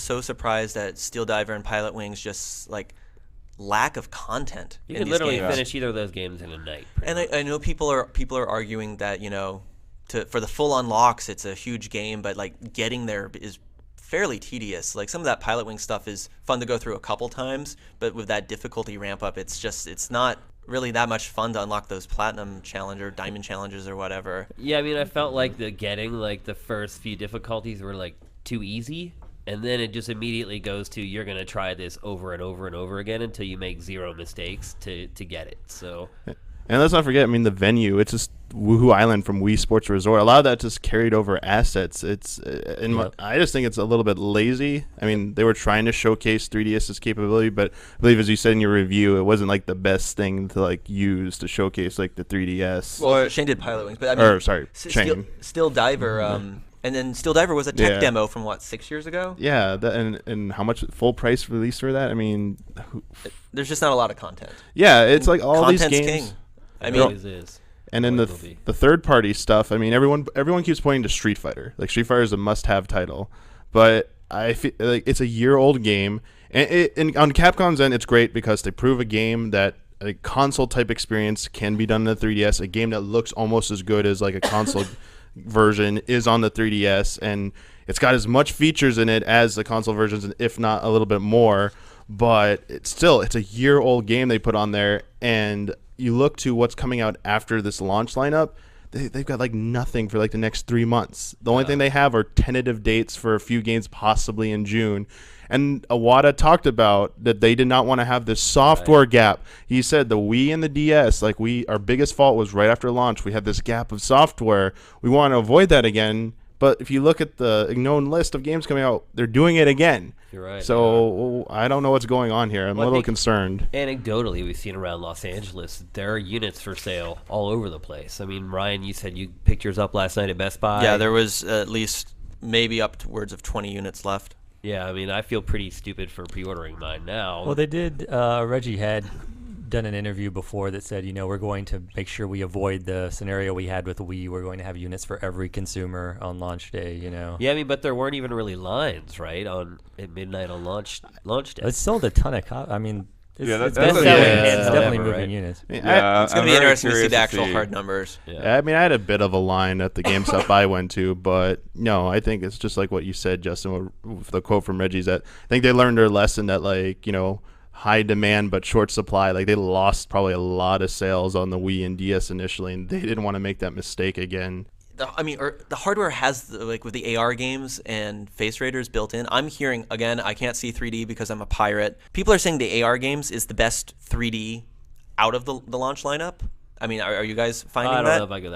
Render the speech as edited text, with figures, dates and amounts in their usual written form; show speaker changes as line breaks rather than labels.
so surprised at Steel Diver and Pilot Wings just like lack of content.
You
in
could
these
literally
games.
finish either of those games in a night.
And I know people are arguing that for the full unlocks it's a huge game, but like getting there is fairly tedious. Like some of that Pilot Wing stuff is fun to go through a couple times, but with that difficulty ramp up, it's not really that much fun to unlock those platinum challenge or diamond challenges or whatever.
Yeah, I mean, I felt like the first few difficulties were like too easy, and then it just immediately goes to you're gonna try this over and over and over again until you make 0 mistakes to get it. So.
And let's not forget, I mean, the venue, it's just Woohoo Island from Wii Sports Resort. A lot of that just carried over assets. I just think it's a little bit lazy. I mean, they were trying to showcase 3DS's capability, but I believe, as you said in your review, it wasn't like the best thing to like use to showcase like the 3DS.
Well, Shane did Pilot Wings, but I mean,
Shane.
Steel Diver, and then Steel Diver was a tech demo from 6 years ago?
Yeah, and how much full price release for that? I mean,
there's just not a lot of content.
Yeah, it's like all these
Content's
games.
king. I mean,
is.
And then the third party stuff. I mean, everyone keeps pointing to Street Fighter. Like Street Fighter is a must-have title, but I feel like it's a year-old game, and on Capcom's end, it's great because they prove a game that a console type experience can be done in the 3DS. A game that looks almost as good as like a console version is on the 3DS, and it's got as much features in it as the console versions, if not a little bit more. But it's a year-old game they put on there, and you look to what's coming out after this launch lineup, they've got like nothing for like the next 3 months. The only thing they have are tentative dates for a few games, possibly in June. And Iwata talked about that they did not want to have this software gap. He said the Wii and the DS, like our biggest fault was right after launch. We had this gap of software. We want to avoid that again. But if you look at the known list of games coming out, they're doing it again.
You're right.
So I don't know what's going on here. I'm a little concerned.
Anecdotally, we've seen around Los Angeles, there are units for sale all over the place. I mean, Ryan, you said you picked yours up last night at Best Buy.
Yeah, there was at least maybe upwards of 20 units left.
Yeah, I mean, I feel pretty stupid for pre-ordering mine now.
Well, they did. Reggie had done an interview before that said, we're going to make sure we avoid the scenario we had with the Wii. We're going to have units for every consumer on launch day.
Yeah, I mean, but there weren't even really lines, right, at midnight on launch day.
It sold a ton of copies. I mean, it's
definitely
moving units.
Yeah,
it's going to be interesting to see the actual hard numbers.
Yeah. I mean, I had a bit of a line at the GameStop I went to, but no, I think it's just like what you said, Justin, with the quote from Reggie's that I think they learned their lesson that, like, high demand but short supply. Like, they lost probably a lot of sales on the Wii and DS initially, and they didn't want to make that mistake again.
The hardware has, like with the AR games and face raiders built in. I'm hearing, again, I can't see 3D because I'm a pirate. People are saying the AR games is the best 3D out of the launch lineup. I mean, are you guys finding that?
I don't know if I go that